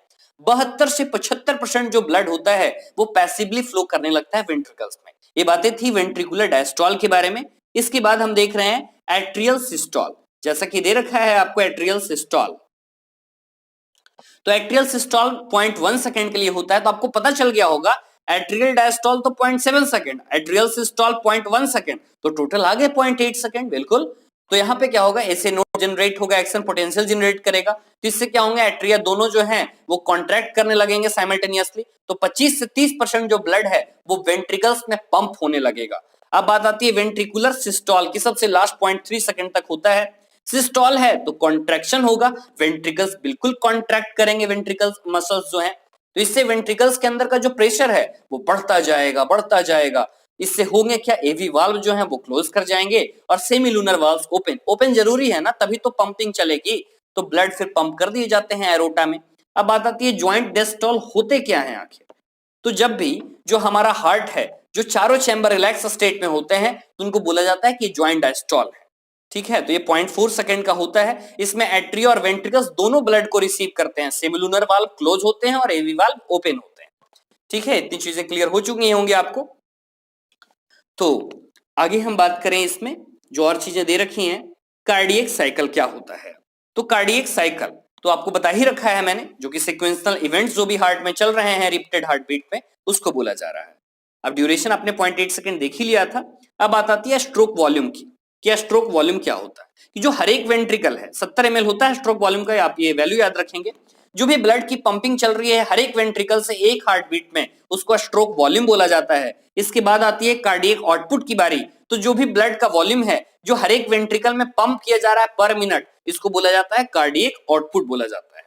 72 से 75% जो ब्लड होता है वो पैसिवली फ्लो करने लगता है वेंट्रिकल्स में। ये बातें थी वेंट्रिकुलर डायस्टॉल के बारे में। इसके बाद हम देख रहे हैं एट्रियल सिस्टोल, जैसा कि दे रखा है आपको एट्रियल सिस्टोल। तो एट्रियल सिस्टोल 0.1 सेकंड के लिए होता है। तो आपको पता चल गया होगा एट्रियल डायस्टॉल तो 0.7 सेकंड, एट्रियल सिस्टोल 0.1 सेकंड, तो टोटल आ गए 0.8 सेकंड बिल्कुल। तो यहां पे क्या होगा, ऐसे नोड जनरेट होगा, एक्शन पोटेंशियल जनरेट करेगा। तो इससे क्या होंगे, एट्रिया दोनों जो हैं वो कॉन्ट्रैक्ट करने लगेंगे साइमल्टेनियसली। तो 25 से 30% जो ब्लड है वो वेंट्रिकल्स में पंप होने लगेगा। अब बात आती है वेंट्रिकुलर सिस्टोल की, सबसे लास्ट 0.3 सेकंड तक होता है। सिस्टोल है तो कॉन्ट्रैक्शन होगा, वेंट्रिकल्स बिल्कुल कॉन्ट्रैक्ट करेंगे, वेंट्रिकल्स मसल्स जो हैं। तो इससे वेंट्रिकल्स के अंदर का जो प्रेशर है वो बढ़ता जाएगा बढ़ता जाएगा। इससे होंगे क्या, एवी वाल्व जो है वो क्लोज कर जाएंगे और सेमिलूनर वाल्व्स ओपन। ओपन जरूरी है ना, तभी तो पंपिंग चलेगी। तो ब्लड फिर पंप कर दिए जाते हैं एरोटा में। अब बात आती है ज्वाइंट डायस्टॉल होते क्या है आखिर। तो जब भी जो हमारा हार्ट है जो चारों चैम्बर रिलैक्स स्टेट में होते हैं तो उनको बोला जाता है कि ज्वाइंट डायस्टॉल है, ठीक है। तो ये 0.4 सेकंड का होता है। इसमें एट्रिया और वेंट्रिकल्स दोनों ब्लड को रिसीव करते हैं, सेमिलूनर वाल्व क्लोज होते हैं और एवी वाल्व ओपन होते हैं, ठीक है। इतनी चीजें क्लियर हो चुकी होंगी आपको। तो आगे हम बात करें इसमें जो और चीजें दे रखी हैं, कार्डियक साइकिल क्या होता है। तो कार्डियक साइकिल तो आपको बता ही रखा है मैंने, जो कि सिक्वेंशनल इवेंट्स जो भी हार्ट में चल रहे हैं रिपीटेड हार्ट बीट पे, उसको बोला जा रहा है। अब ड्यूरेशन आपने 0.8 सेकंड देख ही लिया था। अब बात आती है स्ट्रोक वॉल्यूम की। क्या स्ट्रोक वॉल्यूम क्या होता है कि जो हर एक वेंट्रिकल है 70 ml होता है स्ट्रोक वॉल्यूम का, आप ये वैल्यू याद रखेंगे। जो भी ब्लड की पंपिंग चल रही है हर एक वेंट्रिकल से एक हार्ट बीट में, उसको स्ट्रोक वॉल्यूम बोला जाता है। इसके बाद आती है कार्डियक आउटपुट की बारी। तो जो भी ब्लड का वॉल्यूम है जो हर एक वेंट्रिकल में पंप किया जा रहा है पर मिनट, इसको बोला जाता है कार्डियक आउटपुट बोला जाता है।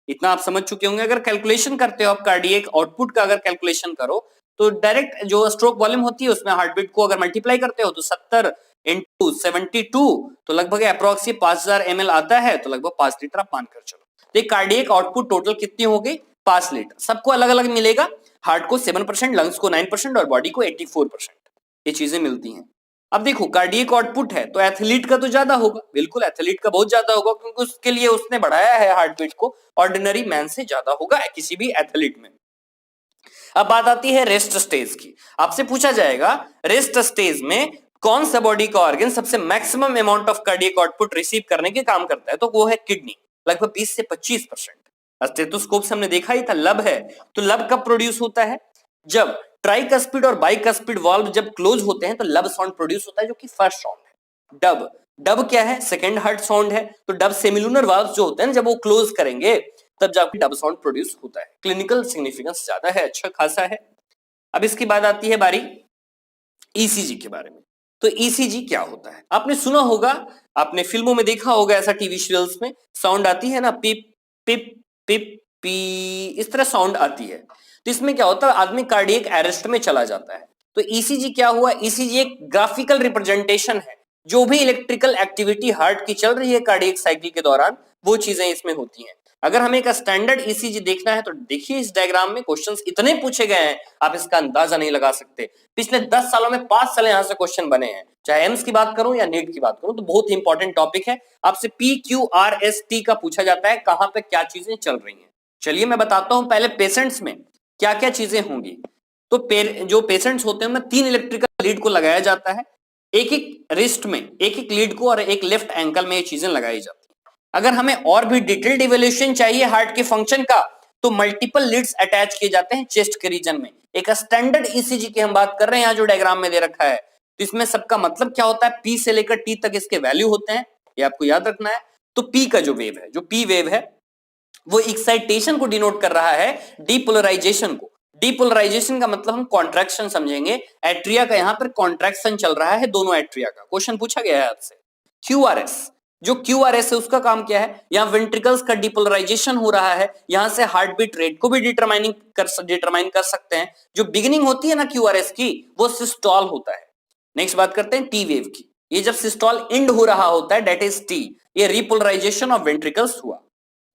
इतना आप समझ चुके होंगे। अगर कैलकुलेशन करते हो आप कार्डियक आउटपुट का, अगर कैलकुलेशन करो तो डायरेक्ट जो स्ट्रोक वॉल्यूम होती है उसमें हार्ट बीट को अगर मल्टीप्लाई करते हो तो 70 इंटू 72 तो लगभग अप्रोक्सीमेट 5000 ml आता है, तो लगभग 5 लीटर आप मानकर चलो। तो कार्डियक आउटपुट टोटल कितनी हो गई, 5 लीटर। सबको अलग अलग मिलेगा, हार्ट को 7%, लंग्स को 9% और बॉडी को 84%, ये चीजें मिलती हैं। अब देखो कार्डियक आउटपुट है तो एथलीट का तो ज्यादा होगा, बिल्कुल एथलीट का बहुत ज्यादा होगा, क्योंकि उसके लिए उसने बढ़ाया है हार्ट बीट को, ऑर्डिनरी मैन से ज्यादा होगा किसी भी एथलीट में। अब बात आती है रेस्ट स्टेज की। आपसे पूछा जाएगा रेस्ट स्टेज में कौन सा बॉडी का ऑर्गन सबसे maximum amount of cardiac output receive करने के काम करता है, तो वो है किडनी, लगभग 20 से 25%। स्टेथोस्कोप से हमने देखा ही था लब है, तो लब कब प्रोड्यूस होता है, जब ट्राइकस्पिड और बाइकस्पिड वाल्व जब क्लोज होते हैं तो लब साउंड प्रोड्यूस होता है, जो कि फर्स्ट साउंड है। डब, डब क्या है, सेकंड हार्ट साउंड है। तो डब सेमिलुनर वाल्व जो होते हैं जब वो क्लोज करेंगे तब जाके डब साउंड प्रोड्यूस होता है। क्लिनिकल सिग्निफिकेंस ज्यादा है, अच्छा खासा है। अब इसके बाद आती है बारी ईसीजी के बारे में। तो ईसीजी क्या होता है, आपने सुना होगा, आपने फिल्मों में देखा होगा, ऐसा टीवी सीरियल्स में साउंड आती है ना, पिप पिप पिप पी, इस तरह साउंड आती है। तो इसमें क्या होता है, आदमी कार्डियक अरेस्ट में चला जाता है। तो ईसीजी क्या हुआ, ईसीजी एक ग्राफिकल रिप्रेजेंटेशन है, जो भी इलेक्ट्रिकल एक्टिविटी हार्ट की चल रही है कार्डियक साइकिल के दौरान वो चीजें इसमें होती हैं। अगर हमें एक स्टैंडर्ड ईसीजी देखना है तो देखिए इस डायग्राम में क्वेश्चंस इतने पूछे गए हैं आप इसका अंदाजा नहीं लगा सकते। पिछले 10 सालों में 5 साल यहां से क्वेश्चन बने हैं, चाहे एम्स की बात करूं या नीट की बात करूं, तो बहुत इंपॉर्टेंट टॉपिक है। आपसे PQRST का पूछा जाता है, कहां पे क्या चीजें चल रही हैं। चलिए मैं बताता हूं पहले पेशेंट्स में क्या क्या चीजें होंगी। तो जो पेशेंट्स होते हैं उनमें 3 इलेक्ट्रिकल लीड को लगाया जाता है, एक एक रिस्ट में एक एक लीड को और एक लेफ्ट एंकल में ये चीजें लगाई जाती है। अगर हमें और भी डिटेल्ड इवैल्यूएशन चाहिए हार्ट के फंक्शन का तो मल्टीपल लीड्स अटैच किए जाते हैं चेस्ट के रीजन में। एक स्टैंडर्ड ईसीजी की हम बात कर रहे हैं, यहां जो डायग्राम में दे रखा है, तो इसमें सबका मतलब क्या होता है, पी से लेकर टी तक इसके वैल्यू होते हैं, ये आपको याद रखना है। तो पी का जो वेव है, जो पी वेव है, वो एक्साइटेशन को डिनोट कर रहा है, डीपोलराइजेशन को। डीपोलराइजेशन का मतलब हम कॉन्ट्रैक्शन समझेंगे, एट्रिया का यहां पर कॉन्ट्रैक्शन चल रहा है, दोनों एट्रिया का। क्वेश्चन पूछा गया है आपसे। क्यूआरएस, जो क्यूआरएस है उसका काम क्या है, यहां वेंट्रिकल्स का डिपोलराइजेशन हो रहा है, यहां से हार्ट बीट रेट को भी डिटरमाइन कर सकते हैं। जो बिगिनिंग होती है ना क्यूआरएस की, वो सिस्टोल होता है। नेक्स्ट बात करते हैं टी वेव की। ये जब सिस्टोल एंड हो रहा होता है, डेट इज टी, ये रिपोलराइजेशन ऑफ वेंट्रिकल्स हुआ।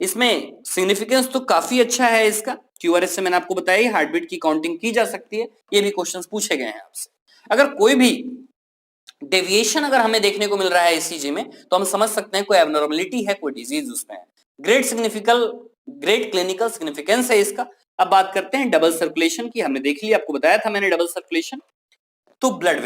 इसमें सिग्निफिकेंस तो काफी अच्छा है इसका, क्यूआरएस से मैंने आपको बताया हार्ट बीट की काउंटिंग की जा सकती है, ये भी क्वेश्चंस पूछे गए हैं आपसे। अगर कोई भी डेविएशन अगर हमें देखने को मिल रहा है ईसीजी में तो हम समझ सकते हैं कोई एबनॉर्मलिटी है, कोई डिजीज उसमें है। ग्रेट क्लिनिकल सिग्निफिकेंस है इसका। अब बात करते हैं डबल सर्कुलेशन की। हमने देख लिया, आपको बताया था मैंने डबल सर्कुलेशन। तो ब्लड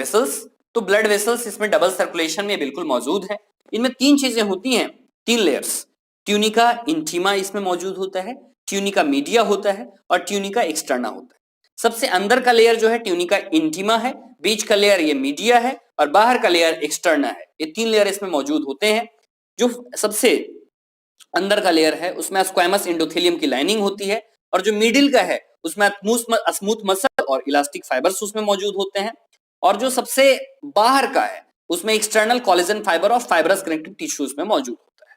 वेसल्स इसमें डबल सर्कुलेशन में बिल्कुल मौजूद है। इनमें 3 चीजें होती हैं, 3 लेयर्स। ट्यूनिका इंटीमा इसमें मौजूद होता है, ट्यूनिका मीडिया होता है और ट्यूनिका एक्सटर्ना होता है। सबसे अंदर का लेयर जो है ट्यूनिका इंटीमा है, बीच का लेयर ये मीडिया है और बाहर का लेयर एक्सटर्ना है। ये 3 लेयर इसमें मौजूद होते हैं। जो सबसे अंदर का लेयर है उसमें स्क्वैमस एंडोथेलियम की लाइनिंग होती है और जो मिडिल का है उसमें स्मूथ मसल और इलास्टिक फाइबर्स उसमें मौजूद होते हैं। और जो सबसे बाहर का है उसमें एक्सटर्नल कोलेजन फाइबर और फाइबरस कनेक्टिव टिश्यू उसमें मौजूद होता है।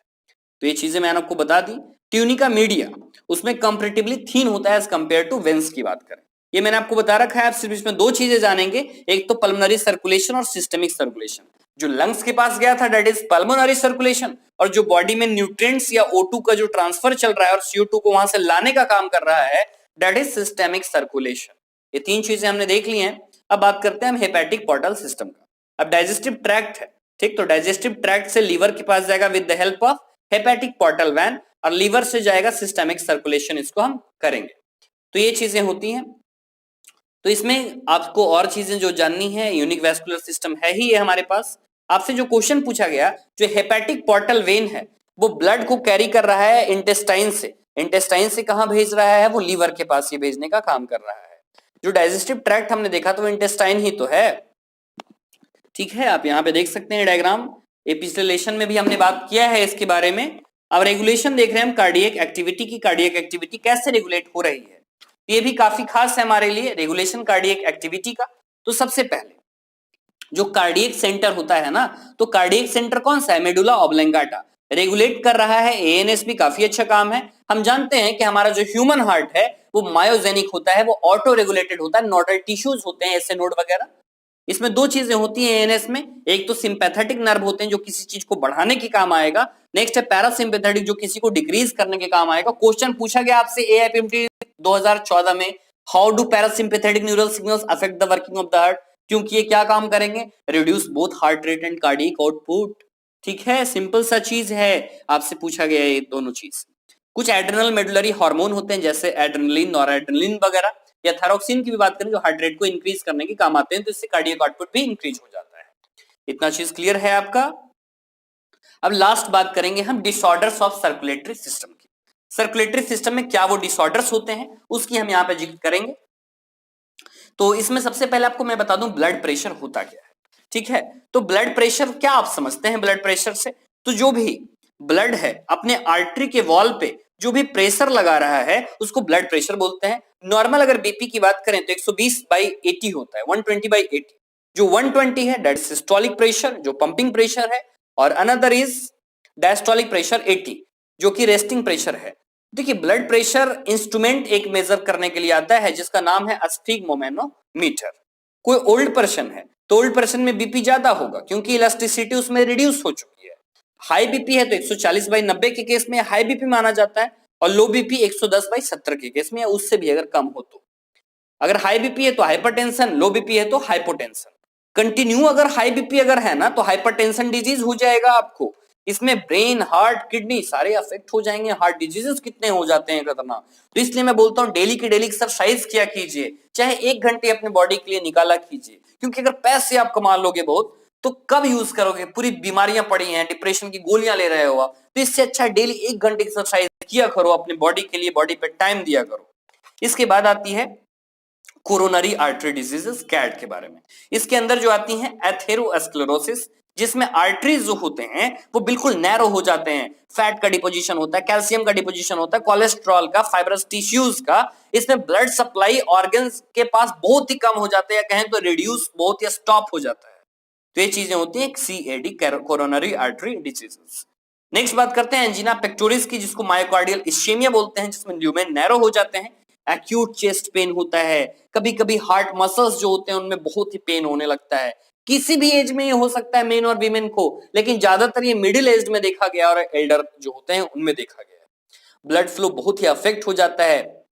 तो ये चीजें मैंने आपको बता दी। ट्यूनिका मीडिया उसमें कंपैरेटिवली थीन होता है एज कंपेयर टू वेंस की बात करें, ये मैंने आपको बता रखा है। आप सिर्फ इसमें 2 चीजें जानेंगे, एक तो पल्मोनरी सर्कुलेशन और सिस्टमिक सर्कुलेशन। जो लंग्स के पास गया था दैट इज पल्मोनरी सर्कुलेशन, और जो बॉडी में न्यूट्रिएंट्स या O2 का जो ट्रांसफर चल रहा है और CO2 को वहां से लाने का काम कर रहा है, दैट इज सिस्टमिक सर्कुलेशन। ये 3 चीजें हमने देख ली हैं। अब बात करते हैं हम हेपेटिक पोर्टल सिस्टम का। अब डाइजेस्टिव ट्रैक्ट है, ठीक, तो डाइजेस्टिव ट्रैक्ट से लीवर के पास जाएगा with the help of hepatic portal vein, और लीवर से जाएगा सिस्टमिक सर्कुलेशन, इसको हम करेंगे। तो ये चीजें होती हैं। तो इसमें आपको और चीजें जो जाननी है, यूनिक वैस्कुलर सिस्टम है ही ये हमारे पास। आपसे जो क्वेश्चन पूछा गया, जो हेपेटिक पोर्टल वेन है वो ब्लड को कैरी कर रहा है इंटेस्टाइन से, इंटेस्टाइन से कहां भेज रहा है, वो लीवर के पास ये भेजने का काम कर रहा है। जो डाइजेस्टिव ट्रैक्ट हमने देखा तो इंटेस्टाइन ही तो है, ठीक है। आप यहाँ पे देख सकते हैं डायग्राम, ये पिछले लेसन में भी हमने बात किया है इसके बारे में। अब रेगुलेशन देख रहे हैं हम कार्डियक एक्टिविटी की, कार्डियक एक्टिविटी कैसे रेगुलेट हो रही है, ये भी काफी खास है हमारे लिए रेगुलेशन कार्डियक एक्टिविटी का। तो सबसे पहले जो कार्डियक सेंटर होता है ना, तो कार्डियक सेंटर कौन सा है, मेडुला ऑब्लंगाटा, रेगुलेट कर रहा है। एएनएस भी काफी अच्छा काम है। हम जानते हैं कि हमारा जो ह्यूमन हार्ट है वो मायोजेनिक होता है, वो ऑटो रेगुलेटेड होता है, नोडल टिश्यूज होते हैं ऐसे नोड वगैरह। इसमें दो चीजें होती हैं एएनएस में, एक तो सिंपैथेटिक नर्व होते हैं जो किसी चीज को बढ़ाने के काम आएगा, नेक्स्ट है पैरासिम्पैथेटिक जो किसी को डिक्रीज करने के काम आएगा। क्वेश्चन पूछा गया आपसे एआईपीएमटी 2014 में, how do parasympathetic neural signals affect the working of the heart, क्योंकि ये क्या काम करेंगे, reduce both heart rate and cardiac output, ठीक है। सिंपल सा चीज है, आपसे पूछा गया है ये दोनों चीज। कुछ एड्रेनल मेडुलरी हार्मोन होते हैं जैसे एड्रेनलिन, नॉरएड्रेनलिन वगैरह, या थायरोक्सिन की भी बात करें जो हार्ट रेट को इंक्रीज करने के काम आते हैं, तो इससे कार्डियक आउटपुट भी इंक्रीज हो जाता है। इतना चीज क्लियर है आपका। अब लास्ट बात करेंगे हम डिसऑर्डर्स ऑफ सर्कुलेटरी सिस्टम की। सर्कुलेटरी सिस्टम में क्या वो डिसऑर्डर्स होते हैं उसकी हम यहाँ पे जिक्र करेंगे। तो इसमें सबसे पहले आपको मैं बता दूं ब्लड प्रेशर होता क्या है, ठीक है। तो ब्लड प्रेशर क्या आप समझते हैं ब्लड प्रेशर से, तो जो भी ब्लड है अपने आर्टरी के वॉल पे जो भी प्रेशर लगा रहा है उसको ब्लड प्रेशर बोलते हैं। नॉर्मल अगर बीपी की बात करें तो 120/80 होता है, 120/80। जो 120 है दैट सिस्टोलिक प्रेशर, जो पंपिंग प्रेशर है, और अनदर इज डायस्टोलिक प्रेशर 80 जो कि रेस्टिंग प्रेशर है। देखिए ब्लड प्रेशर इंस्ट्रूमेंट एक मेजर करने के लिए आता है जिसका नाम है स्फिग्मोमेनोमीटर। कोई ओल्ड पर्सन है तो ओल्ड पर्सन में बीपी ज्यादा होगा क्योंकि इलास्टिसिटी उसमें रिड्यूस हो चुकी है। हाई बीपी है तो 140/90 के केस में हाई बीपी माना जाता है, और लो बीपी 110/70 के केस में, या उससे भी अगर कम हो तो। अगर हाई बीपी है तो हाइपरटेंशन, लो बीपी है तो हाइपोटेंशन। कंटिन्यू अगर हाई बीपी अगर है ना तो हाइपरटेंशन डिजीज हो जाएगा आपको, इसमें ब्रेन, हार्ट, किडनी सारे अफेक्ट हो जाएंगे। हार्ट डिजीजेस कितने हो जाते हैं खतरनाक। तो इसलिए मैं बोलता हूं डेली की डेली एक्सरसाइज किया कीजिए, चाहे 1 घंटे अपने बॉडी के लिए निकाला कीजिए, क्योंकि अगर पैसे आप कमा लोगे बहुत तो कब यूज करोगे, पूरी बीमारियां पड़ी हैं, डिप्रेशन की गोलियां ले रहे हो आप, तो इससे अच्छा डेली 1 घंटे एक्सरसाइज किया करो अपने बॉडी के लिए, बॉडी पे टाइम दिया करो। इसके बाद आती है कोरोनरी आर्टरी डिजीजेस, कैट के बारे में। इसके अंदर जो आती हैं एथेरोस्क्लेरोसिस, जिसमें आर्टरीज जो होते हैं वो बिल्कुल नैरो हो जाते हैं, फैट का डिपोजिशन होता है, कैल्शियम का डिपोजिशन होता है, कोलेस्ट्रॉल का, फाइब्रस टिश्यूज का, इसमें ब्लड सप्लाई ऑर्गन्स के पास बहुत ही कम हो जाते हैं, कहें तो रिड्यूस बहुत या स्टॉप हो जाता है। तो ये चीजें होती हैं CAD, coronary artery diseases. Next बात करते हैं एंजिना पेक्टोरिस की, जिसको मायोकार्डियल इस्चेमिया बोलते हैं, जिसमें ल्यूमेन नैरो हो जाते हैं, एक्यूट चेस्ट पेन होता है, कभी कभी हार्ट मसल्स जो होते हैं उनमें बहुत ही पेन होने लगता है। किसी भी एज में ये हो सकता है मेन और वीमेन को, लेकिन ज्यादातर ये मिडिल एज में देखा गया और एल्डर जो होते हैं उनमें देखा गया। ब्लड फ्लो बहुत ही अफेक्ट हो जाता है,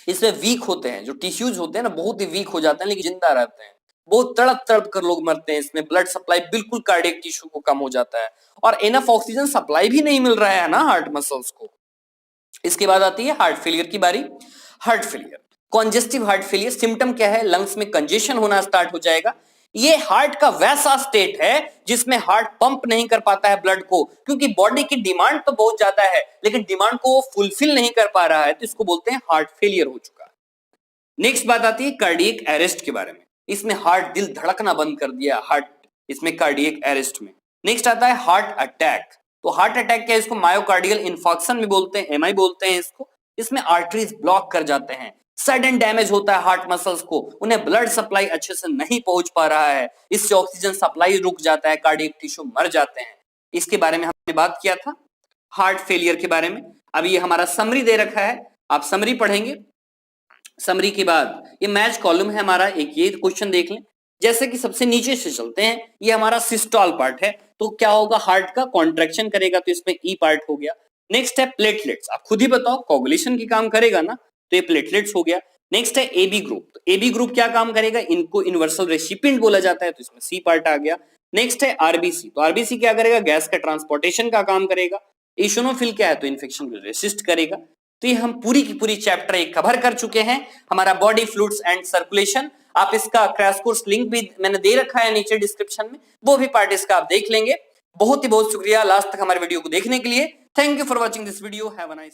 इसमें वीक होते हैं, जो टिश्यूज होते हैं ना बहुत ही वीक हो जाते हैं लेकिन जिंदा रहते हैं, बहुत तड़प तड़प कर लोग मरते हैं इसमें। ब्लड सप्लाई बिल्कुल कार्डियक टिश्यू को कम हो जाता है, और इनफ ऑक्सीजन सप्लाई भी नहीं मिल रहा है ना हार्ट मसल्स को। इसके बाद आती है हार्ट फेलियर की बारी। Heart failure, congestive heart failure, symptom क्या है, लंग्स में कंजेशन होना स्टार्ट हो जाएगा। ये हार्ट का वैसा स्टेट है जिसमें हार्ट पंप नहीं कर पाता है ब्लड को, क्योंकि बॉडी की डिमांड तो बहुत ज्यादा है लेकिन डिमांड को वो फुलफिल नहीं कर पा रहा है, तो इसको बोलते हैं हार्ट फेलियर हो चुका। नेक्स्ट बात आती है कार्डियक अरेस्ट के बारे में। इसमें हार्ट, दिल धड़कना बंद कर दिया हार्ट, इसमें कार्डियक अरेस्ट में। नेक्स्ट आता है हार्ट अटैक। तो हार्ट अटैक क्या है, इसको मायोकार्डियल इंफार्क्शन भी बोलते हैं, एमआई बोलते हैं इसको। इसमें आर्टरीज ब्लॉक कर जाते हैं, सडन डैमेज होता है हार्ट मसल्स को, उन्हें ब्लड सप्लाई अच्छे से नहीं पहुंच पा रहा है, इससे ऑक्सीजन सप्लाई रुक जाता है, कार्डियक टिश्यू मर जाते हैं। इसके बारे में हमने बात किया था हार्ट फेलियर के बारे में। अब ये हमारा समरी दे रखा है, आप समरी पढ़ेंगे। समरी के बाद ये मैच कॉलम है हमारा, एक ये क्वेश्चन देख लें। जैसे कि सबसे नीचे से चलते हैं, ये हमारा सिस्टोल पार्ट है, तो क्या होगा, हार्ट का कॉन्ट्रैक्शन करेगा तो इसमें ई पार्ट हो गया। नेक्स्ट है प्लेटलेट्स, आप खुद ही बताओ, कोगुलेशन की काम करेगा ना, तो ये प्लेटलेट्स हो गया। नेक्स्ट है एबी ग्रुप, तो एबी ग्रुप क्या काम करेगा, इनको यूनिवर्सल रेसिपिएंट बोला जाता है, तो इसमें सी पार्ट आ गया। नेक्स्ट है आरबीसी, तो आरबीसी क्या करेगा, गैस का ट्रांसपोर्टेशन का काम करेगा। इशोनोफिल क्या है, तो इन्फेक्शन को रेसिस्ट करेगा। तो ये हम पूरी की पूरी चैप्टर एक कवर कर चुके हैं, हमारा बॉडी फ्लूइड्स एंड सर्कुलेशन। आप इसका क्रैश कोर्स लिंक भी मैंने दे रखा है नीचे डिस्क्रिप्शन में, वो भी पार्ट इसका आप देख लेंगे। बहुत ही बहुत शुक्रिया लास्ट तक हमारे वीडियो को देखने के लिए। Thank you for watching this video. Have a nice